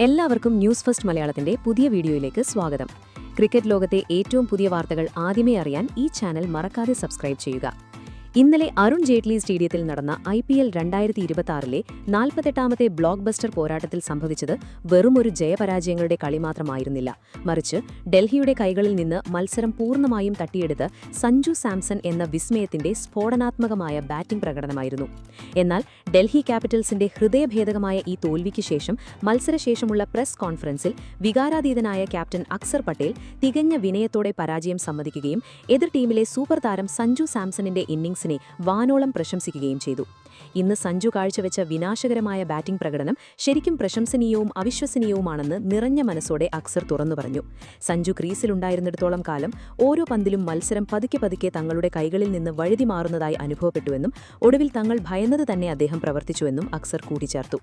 എല്ലാവർക്കും news first മലയാളത്തിന്റെ പുതിയ വീഡിയോയിലേക്ക് സ്വാഗതം. ക്രിക്കറ്റ് ലോകത്തെ ഏറ്റവും പുതിയ വാർത്തകൾ ആദ്യമേ അറിയാൻ ഈ ചാനൽ മറക്കാതെ സബ്സ്ക്രൈബ് ചെയ്യുക. ഇന്നലെ അരുൺ ജെയ്റ്റ്ലി സ്റ്റേഡിയത്തിൽ നടന്ന IPL 2026-ലെ 48ാമത്തെ ബ്ലോക്ക് ബസ്റ്റർ പോരാട്ടത്തിൽ സംഭവിച്ചത് വെറുമൊരു ജയപരാജയങ്ങളുടെ കളി മാത്രമായിരുന്നില്ല, മറിച്ച് ഡൽഹിയുടെ കൈകളിൽ നിന്ന് മത്സരം പൂർണ്ണമായും തട്ടിയെടുത്ത് സഞ്ജു സാംസൺ എന്ന വിസ്മയത്തിന്റെ സ്ഫോടനാത്മകമായ ബാറ്റിംഗ് പ്രകടനമായിരുന്നു. എന്നാൽ ഡൽഹി ക്യാപിറ്റൽസിന്റെ ഹൃദയഭേദകമായ ഈ തോൽവിക്ക് ശേഷം മത്സരശേഷമുള്ള പ്രസ് കോൺഫറൻസിൽ വികാരാതീതനായ ക്യാപ്റ്റൻ അക്സർ പട്ടേൽ തികഞ്ഞ വിനയത്തോടെ പരാജയം സമ്മതിക്കുകയും എതിർ ടീമിലെ സൂപ്പർ താരം സഞ്ജു സാംസണിന്റെ ഇന്നിംഗ്സിനെ വാനോളം പ്രശംസിക്കുകയും ചെയ്തു. ഇന്ന് സഞ്ജു കാഴ്ചവെച്ച വിനാശകരമായ ബാറ്റിംഗ് പ്രകടനം ശരിക്കും പ്രശംസനീയവും അവിശ്വസനീയവുമാണെന്ന് നിറഞ്ഞ മനസ്സോടെ അക്സർ തുറന്നു പറഞ്ഞു. സഞ്ജു ക്രീസിലുണ്ടായിരുന്നിടത്തോളം കാലം ഓരോ പന്തിലും മത്സരം പതുക്കെ പതുക്കെ തങ്ങളുടെ കൈകളിൽ നിന്ന് വഴുതി മാറുന്നതായി അനുഭവപ്പെട്ടുവെന്നും ഒടുവിൽ തങ്ങൾ ഭയന്നത് തന്നെ അദ്ദേഹം പ്രവർത്തിച്ചുവെന്നും അക്സർ കൂട്ടിച്ചേർത്തു.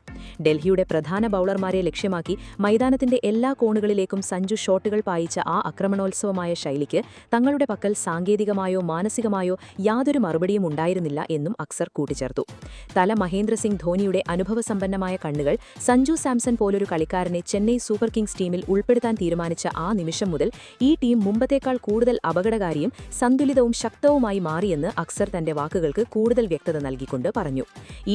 ഡൽഹിയുടെ പ്രധാന ബൌളർമാരെ ലക്ഷ്യമാക്കി മൈതാനത്തിന്റെ എല്ലാ കോണുകളിലേക്കും സഞ്ജു ഷോട്ടുകൾ പായിച്ച ആ ആക്രമണോത്സവമായ ശൈലിക്ക് തങ്ങളുടെ പക്കൽ സാങ്കേതികമായോ മാനസികമായോ യാതൊരു മറുപടിയും ഉണ്ടായിരുന്നില്ല എന്നും അക്സർ കൂട്ടിച്ചേർത്തു. തല മഹേന്ദ്ര സിംഗ് ധോണിയുടെ അനുഭവസമ്പന്നമായ കണ്ണുകൾ സഞ്ജു സാംസൺ പോലൊരു കളിക്കാരനെ ചെന്നൈ സൂപ്പർ കിങ്സ് ടീമിൽ ഉൾപ്പെടുത്താൻ തീരുമാനിച്ച ആ നിമിഷം മുതൽ ഈ ടീം മുമ്പത്തേക്കാൾ കൂടുതൽ അപകടകാരിയും സന്തുലിതവും ശക്തവുമായി മാറിയെന്ന് അക്സർ തന്റെ വാക്കുകൾക്ക് കൂടുതൽ വ്യക്തത നൽകിക്കൊണ്ട് പറഞ്ഞു.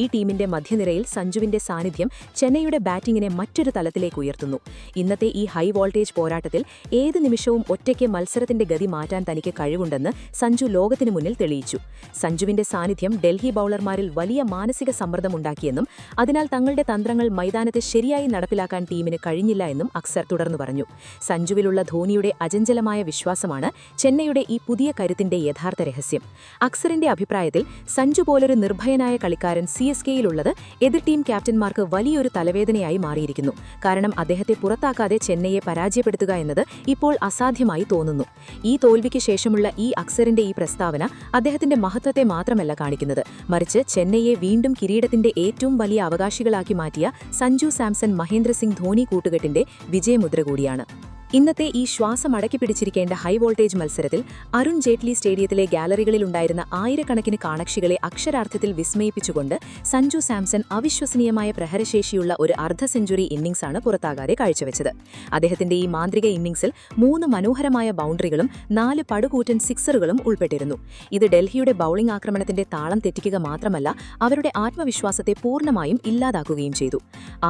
ഈ ടീമിന്റെ മധ്യനിരയിൽ സഞ്ജുവിന്റെ സാന്നിധ്യം ചെന്നൈയുടെ ബാറ്റിംഗിനെ മറ്റൊരു തലത്തിലേക്ക് ഉയർത്തുന്നു. ഇന്നത്തെ ഈ ഹൈ വോൾട്ടേജ് പോരാട്ടത്തിൽ ഏത് നിമിഷവും ഒറ്റയ്ക്ക് മത്സരത്തിന്റെ ഗതി മാറ്റാൻ തനിക്ക് കഴിവുണ്ടെന്ന് സഞ്ജു ലോകത്തിനു മുന്നിൽ തെളിയിച്ചു. സഞ്ജുവിന്റെ സാന്നിധ്യം ഡൽഹി ബൌളർമാരിൽ വലിയ മാനസിക സമ്മർദ്ദമുണ്ടാക്കിയെന്നും അതിനാൽ തങ്ങളുടെ തന്ത്രങ്ങൾ മൈതാനത്ത് ശരിയായി നടപ്പിലാക്കാൻ ടീമിന് കഴിഞ്ഞില്ല എന്നും അക്സർ തുടർന്നു പറഞ്ഞു. സഞ്ജുവിലുള്ള ധോണിയുടെ അചഞ്ചലമായ വിശ്വാസമാണ് ചെന്നൈയുടെ ഈ പുതിയ കരുത്തിന്റെ യഥാർത്ഥ രഹസ്യം. അക്സറിന്റെ അഭിപ്രായത്തിൽ സഞ്ജു പോലൊരു നിർഭയനായ കളിക്കാരൻ CSKയിലുള്ളത് എതിർ ടീം ക്യാപ്റ്റന്മാർക്ക് വലിയൊരു തലവേദനയായി മാറിയിരിക്കുന്നു. കാരണം അദ്ദേഹത്തെ പുറത്താക്കാതെ ചെന്നൈയെ പരാജയപ്പെടുത്തുക എന്നത് ഇപ്പോൾ അസാധ്യമായി തോന്നുന്നു. ഈ തോൽവിക്ക് ശേഷമുള്ള ഈ അക്സറിന്റെ ഈ പ്രസ്താവന അദ്ദേഹത്തിന്റെ മഹത്വത്തെ മാത്രമല്ല കാണിക്കുന്നത്, മറിച്ച് ചെന്നൈയെ വീണ്ടും കിരീടത്തിന്റെ ഏറ്റവും വലിയ അവകാശികളാക്കി മാറ്റിയ സഞ്ജു സാംസൺ മഹേന്ദ്ര സിംഗ് ധോണി കൂട്ടുകെട്ടിന്റെ വിജയമുദ്ര കൂടിയാണ്. ഇന്നത്തെ ഈ ശ്വാസം അടക്കിപ്പിടിച്ചിരിക്കേണ്ട ഹൈ വോൾട്ടേജ് മത്സരത്തിൽ അരുൺ ജെയ്റ്റ്ലി സ്റ്റേഡിയത്തിലെ ഗാലറികളിലുണ്ടായിരുന്ന ആയിരക്കണക്കിന് കാണികളെ അക്ഷരാർത്ഥത്തിൽ വിസ്മയിപ്പിച്ചുകൊണ്ട് സഞ്ജു സാംസൺ അവിശ്വസനീയമായ പ്രഹരശേഷിയുള്ള ഒരു അർദ്ധ സെഞ്ചുറി ഇന്നിംഗ്സാണ് പുറത്താകാതെ കാഴ്ചവെച്ചത്. അദ്ദേഹത്തിന്റെ ഈ മാന്ത്രിക ഇന്നിംഗ്സിൽ 3 മനോഹരമായ ബൗണ്ടറികളും 4 പടുകൂറ്റൻ സിക്സറുകളും ഉൾപ്പെട്ടിരുന്നു. ഇത് ഡൽഹിയുടെ ബൌളിംഗ് ആക്രമണത്തിന്റെ താളം തെറ്റിക്കുക മാത്രമല്ല, അവരുടെ ആത്മവിശ്വാസത്തെ പൂർണ്ണമായും ഇല്ലാതാക്കുകയും ചെയ്തു.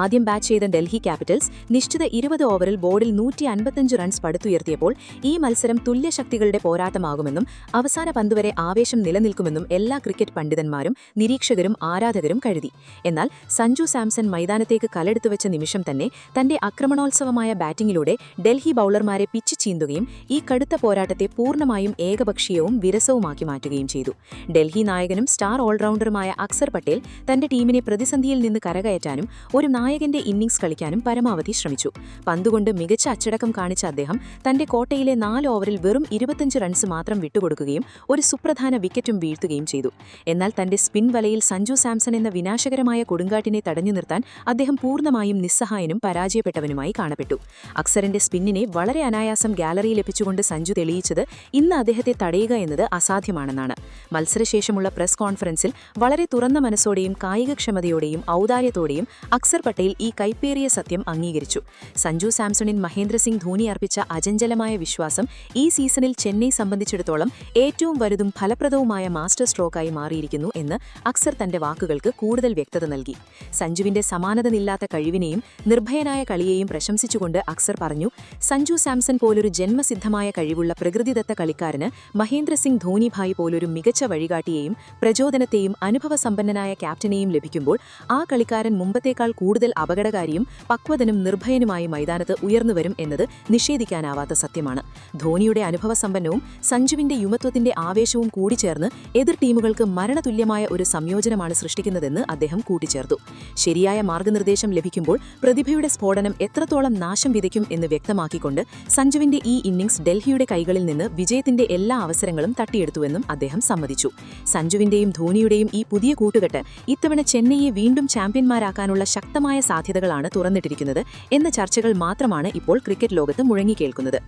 ആദ്യം ബാറ്റ് ചെയ്ത ഡൽഹി ക്യാപിറ്റൽസ് നിശ്ചിത 20 ഓവറിൽ ബോർഡിൽ 155 റൺസ് പടുത്തുയർത്തിയപ്പോൾ ഈ മത്സരം തുല്യശക്തികളുടെ പോരാട്ടമാകുമെന്നും അവസാന പന്തുവരെ ആവേശം നിലനിൽക്കുമെന്നും എല്ലാ ക്രിക്കറ്റ് പണ്ഡിതന്മാരും നിരീക്ഷകരും ആരാധകരും കരുതി. എന്നാൽ സഞ്ജു സാംസൺ മൈതാനത്തേക്ക് കലെടുത്തുവെച്ച നിമിഷം തന്നെ തന്റെ ആക്രമണോത്സവമായ ബാറ്റിംഗിലൂടെ ഡൽഹി ബൌളർമാരെ പിച്ച് ചീന്തുകയും ഈ കടുത്ത പോരാട്ടത്തെ പൂർണ്ണമായും ഏകപക്ഷീയവും വിരസവുമാക്കി മാറ്റുകയും ചെയ്തു. ഡൽഹി നായകനും സ്റ്റാർ ഓൾറൗണ്ടറുമായ അക്സർ പട്ടേൽ തന്റെ ടീമിനെ പ്രതിസന്ധിയിൽ നിന്ന് കരകയറ്റാനും ഒരു നായകന്റെ ഇന്നിംഗ്സ് കളിക്കാനും പരമാവധി ശ്രമിച്ചു. പന്തുകൊണ്ട് മികച്ച അച്ചടക്കം കാണിച്ച അദ്ദേഹം തന്റെ കോട്ടയിലെ 4 ഓവറിൽ വെറും 25 റൺസ് മാത്രം വിട്ടുകൊടുക്കുകയും ഒരു സുപ്രധാന വിക്കറ്റും വീഴ്ത്തുകയും ചെയ്തു. എന്നാൽ തന്റെ സ്പിൻ വലയിൽ സഞ്ജു സാംസൺ എന്ന വിനാശകരമായ കൊടുങ്കാറ്റിനെ തടഞ്ഞു നിർത്താൻ അദ്ദേഹം പൂർണ്ണമായും നിസ്സഹായനും പരാജയപ്പെട്ടവനുമായി കാണപ്പെട്ടു. അക്സറിന്റെ സ്പിന്നിനെ വളരെ അനായാസം ഗാലറിയിൽ എത്തിച്ചുകൊണ്ട് സഞ്ജു തെളിയിച്ചത് ഇന്ന് അദ്ദേഹത്തെ തടയുക എന്നത് അസാധ്യമാണെന്നാണ്. മത്സരശേഷമുള്ള പ്രസ് കോൺഫറൻസിൽ വളരെ തുറന്ന മനസ്സോടെയും കായികക്ഷമതയോടെയും ഔദാര്യത്തോടെയും അക്സർ പട്ടേൽ ഈ കൈപ്പേറിയ സത്യം അംഗീകരിച്ചു. സഞ്ജു സാംസണിൻ മഹേന്ദ്ര സിംഗ് ധോണി അർപ്പിച്ച അചഞ്ചലമായ വിശ്വാസം ഈ സീസണിൽ ചെന്നൈ സംബന്ധിച്ചിടത്തോളം ഏറ്റവും വലുതും ഫലപ്രദവുമായ മാസ്റ്റർ സ്ട്രോക്കായി മാറിയിരിക്കുന്നു എന്ന് അക്സർ തന്റെ വാക്കുകൾക്ക് കൂടുതൽ വ്യക്തത നൽകി. സഞ്ജുവിന്റെ സമാനതയില്ലാത്ത കഴിവിനെയും നിർഭയനായ കളിയെയും പ്രശംസിച്ചുകൊണ്ട് അക്സർ പറഞ്ഞു, സഞ്ജു സാംസൺ പോലൊരു ജന്മസിദ്ധമായ കഴിവുള്ള പ്രകൃതിദത്ത കളിക്കാരന് മഹേന്ദ്ര സിംഗ് ധോണി ഭായ് പോലൊരു മികച്ച വഴികാട്ടിയെയും പ്രചോദനത്തെയും അനുഭവസമ്പന്നനായ ക്യാപ്റ്റനെയും ലഭിക്കുമ്പോൾ ആ കളിക്കാരൻ മുമ്പത്തേക്കാൾ കൂടുതൽ അപകടകാരിയും പക്വതനും നിർഭയനുമായി മൈതാനത്ത് ഉയർന്നുവരും എന്നത് നിഷേധിക്കാനാവാത്ത സത്യമാണ്. ധോണിയുടെ അനുഭവസമ്പന്നവും സഞ്ജുവിന്റെ യുവത്വത്തിന്റെ ആവേശവും കൂടിച്ചേർന്ന് എതിർ ടീമുകൾക്ക് മരണതുല്യമായ ഒരു സംയോജനമാണ് സൃഷ്ടിക്കുന്നതെന്ന് അദ്ദേഹം കൂട്ടിച്ചേർത്തു. ശരിയായ മാർഗനിർദ്ദേശം ലഭിക്കുമ്പോൾ പ്രതിഭയുടെ സ്ഫോടനം എത്രത്തോളം നാശം വിതയ്ക്കും എന്ന് വ്യക്തമാക്കിക്കൊണ്ട് സഞ്ജുവിന്റെ ഈ ഇന്നിംഗ്സ് ഡൽഹിയുടെ കൈകളിൽ നിന്ന് വിജയത്തിന്റെ എല്ലാ അവസരങ്ങളും തട്ടിയെടുത്തുവെന്നും അദ്ദേഹം സമ്മതിച്ചു. സഞ്ജുവിന്റെയും ധോണിയുടെയും ഈ പുതിയ കൂട്ടുകെട്ട് ഇത്തവണ ചെന്നൈയെ വീണ്ടും ചാമ്പ്യന്മാരാക്കാനുള്ള ശക്തമായ സാധ്യതകളാണ് തുറന്നിട്ടിരിക്കുന്നത് എന്ന ചർച്ചകൾ മാത്രമാണ് ഇപ്പോൾ ക്രിക്കറ്റ് ലോകത്ത് മുഴങ്ങിക്കേൾക്കുന്നത്.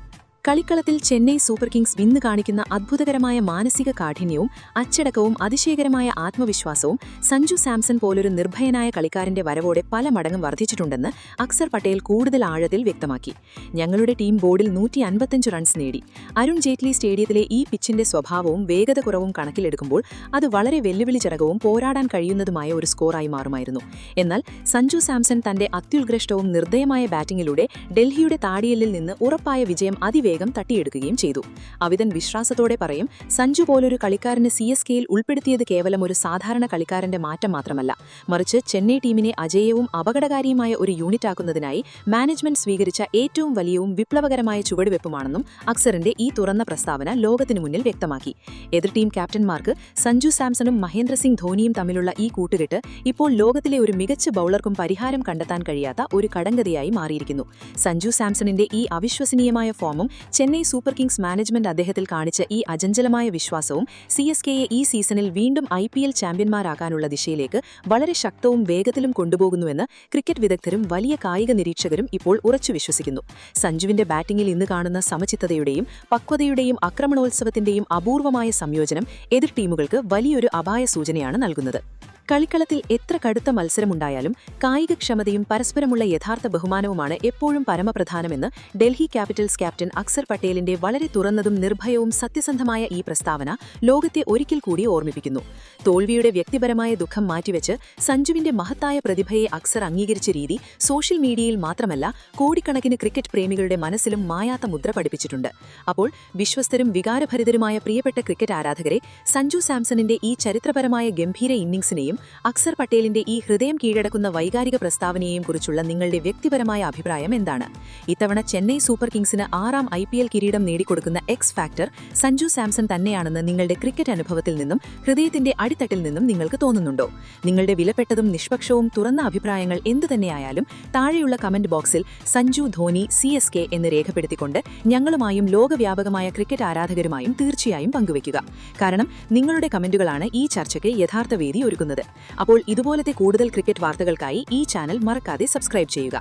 കളിക്കളത്തിൽ ചെന്നൈ സൂപ്പർ കിങ്സ് ഇന്ന് കാണിക്കുന്ന അത്ഭുതകരമായ മാനസിക കാഠിന്യവും അച്ചടക്കവും അതിശയകരമായ ആത്മവിശ്വാസവും സഞ്ജു സാംസൺ പോലൊരു നിർഭയനായ കളിക്കാരന്റെ വരവോടെ പല മടങ്ങും വർദ്ധിച്ചിട്ടുണ്ടെന്ന് അക്സർ പട്ടേൽ കൂടുതൽ ആഴത്തിൽ വ്യക്തമാക്കി. ഞങ്ങളുടെ ടീം ബോർഡിൽ 155 റൺസ് നേടി. അരുൺ ജെയ്റ്റ്ലി സ്റ്റേഡിയത്തിലെ ഈ പിച്ചിന്റെ സ്വഭാവവും വേഗത കുറവും കണക്കിലെടുക്കുമ്പോൾ അത് വളരെ വെല്ലുവിളിജനകവും പോരാടാൻ കഴിയുന്നതുമായ ഒരു സ്കോറായി മാറുമായിരുന്നു. എന്നാൽ സഞ്ജു സാംസൺ തന്റെ അത്യുത്കൃഷ്ടവും നിർദ്ദയമായ ബാറ്റിംഗിലൂടെ ഡൽഹിയുടെ താടിയലിൽ നിന്ന് ഉറപ്പായ വിജയം അതിവേഗം തട്ടിയെടുക്കുകയും ചെയ്തു. അവിതൻ വിശ്വാസത്തോടെ പറയും, സഞ്ജു പോലൊരു കളിക്കാരന് CSKയിൽ ഉൾപ്പെടുത്തിയത് കേവലം ഒരു സാധാരണ കളിക്കാരന്റെ മാറ്റം മാത്രമല്ല, മറിച്ച് ചെന്നൈ ടീമിനെ അജേയവും അപകടകാരിയുമായ ഒരു യൂണിറ്റാക്കുന്നതിനായി മാനേജ്മെന്റ് സ്വീകരിച്ച ഏറ്റവും വലിയവും വിപ്ലവകരമായ ചുവടുവെപ്പുമാണെന്നും അക്സറിന്റെ ഈ തുറന്ന പ്രസ്താവന ലോകത്തിനു മുന്നിൽ വ്യക്തമാക്കി. എതിർ ടീം ക്യാപ്റ്റന്മാർക്ക് സഞ്ജു സാംസണും മഹേന്ദ്ര സിംഗ് ധോണിയും തമ്മിലുള്ള ഈ കൂട്ടുകെട്ട് ഇപ്പോൾ ലോകത്തിലെ ഒരു മികച്ച ബൌളർക്കും പരിഹാരം കണ്ടെത്താൻ കഴിയാത്ത ഒരു കടങ്കഥയായി മാറിയിരിക്കുന്നു. സഞ്ജു സാംസണിന്റെ ഈ അവിശ്വസനീയമായ ഫോമും ചെന്നൈ സൂപ്പർ കിങ്സ് മാനേജ്മെന്റ് അദ്ദേഹത്തിൽ കാണിച്ച ഈ അചഞ്ചലമായ വിശ്വാസവും CSKയെ ഈ സീസണിൽ വീണ്ടും IPL ചാമ്പ്യന്മാരാക്കാനുള്ള ദിശയിലേക്ക് വളരെ ശക്തവും വേഗത്തിലും കൊണ്ടുപോകുന്നുവെന്ന് ക്രിക്കറ്റ് വിദഗ്ധരും വലിയ കായിക നിരീക്ഷകരും ഇപ്പോൾ ഉറച്ചു വിശ്വസിക്കുന്നു. സഞ്ജുവിന്റെ ബാറ്റിംഗിൽ ഇന്ന് കാണുന്ന സമചിത്തതയുടെയും പക്വതയുടെയും ആക്രമണോത്സവത്തിന്റെയും അപൂർവമായ സംയോജനം എതിർ ടീമുകൾക്ക് വലിയൊരു അപായ സൂചനയാണ് നൽകുന്നത്. കളിക്കളത്തിൽ എത്ര കടുത്ത മത്സരമുണ്ടായാലും കായികക്ഷമതയും പരസ്പരമുള്ള യഥാർത്ഥ ബഹുമാനവുമാണ് എപ്പോഴും പരമപ്രധാനമെന്ന് ഡൽഹി ക്യാപിറ്റൽസ് ക്യാപ്റ്റൻ അക്സർ പട്ടേലിന്റെ വളരെ തുറന്നതും നിർഭയവും സത്യസന്ധമായ ഈ പ്രസ്താവന ലോകത്തെ ഒരിക്കൽ കൂടി ഓർമ്മിപ്പിക്കുന്നു. തോൽവിയുടെ വ്യക്തിപരമായ ദുഃഖം മാറ്റിവെച്ച് സഞ്ജുവിന്റെ മഹത്തായ പ്രതിഭയെ അക്സർ അംഗീകരിച്ച രീതി സോഷ്യൽ മീഡിയയിൽ മാത്രമല്ല കോടിക്കണക്കിന് ക്രിക്കറ്റ് പ്രേമികളുടെ മനസ്സിലും മായാത്ത മുദ്ര പഠിപ്പിച്ചിട്ടുണ്ട്. അപ്പോൾ വിശ്വസ്തരും വികാരഭരിതരുമായ പ്രിയപ്പെട്ട ക്രിക്കറ്റ് ആരാധകരെ, സഞ്ജു സാംസണിന്റെ ഈ ചരിത്രപരമായ ഗംഭീര ഇന്നിംഗ്സിനെയും അക്സർ പട്ടേലിന്റെ ഈ ഹൃദയം കീഴടക്കുന്ന വൈകാരിക പ്രസ്താവനയെയും കുറിച്ചുള്ള നിങ്ങളുടെ വ്യക്തിപരമായ അഭിപ്രായം എന്താണ്? ഇത്തവണ ചെന്നൈ സൂപ്പർ കിങ്സിന് 6ാം IPL കിരീടം നേടിക്കൊടുക്കുന്ന എക്സ് ഫാക്ടർ സഞ്ജു സാംസൺ തന്നെയാണെന്ന് നിങ്ങളുടെ ക്രിക്കറ്റ് അനുഭവത്തിൽ നിന്നും ഹൃദയത്തിന്റെ അടിത്തട്ടിൽ നിന്നും നിങ്ങൾക്ക് തോന്നുന്നുണ്ടോ? നിങ്ങളുടെ വിലപ്പെട്ടതും നിഷ്പക്ഷവും തുറന്ന അഭിപ്രായങ്ങൾ എന്തുതന്നെയായാലും താഴെയുള്ള കമന്റ് ബോക്സിൽ സഞ്ജു ധോനി CSK എന്ന് രേഖപ്പെടുത്തിക്കൊണ്ട് ഞങ്ങളുമായും ലോകവ്യാപകമായ ക്രിക്കറ്റ് ആരാധകരുമായും തീർച്ചയായും പങ്കുവയ്ക്കുക. കാരണം നിങ്ങളുടെ കമന്റുകളാണ് ഈ ചർച്ചയ്ക്ക് യഥാർത്ഥ വേദി ഒരുക്കുന്നത്. അപ്പോൾ ഇതുപോലത്തെ കൂടുതൽ ക്രിക്കറ്റ് വാർത്തകൾക്കായി ഈ ചാനൽ മറക്കാതെ സബ്സ്ക്രൈബ് ചെയ്യുക.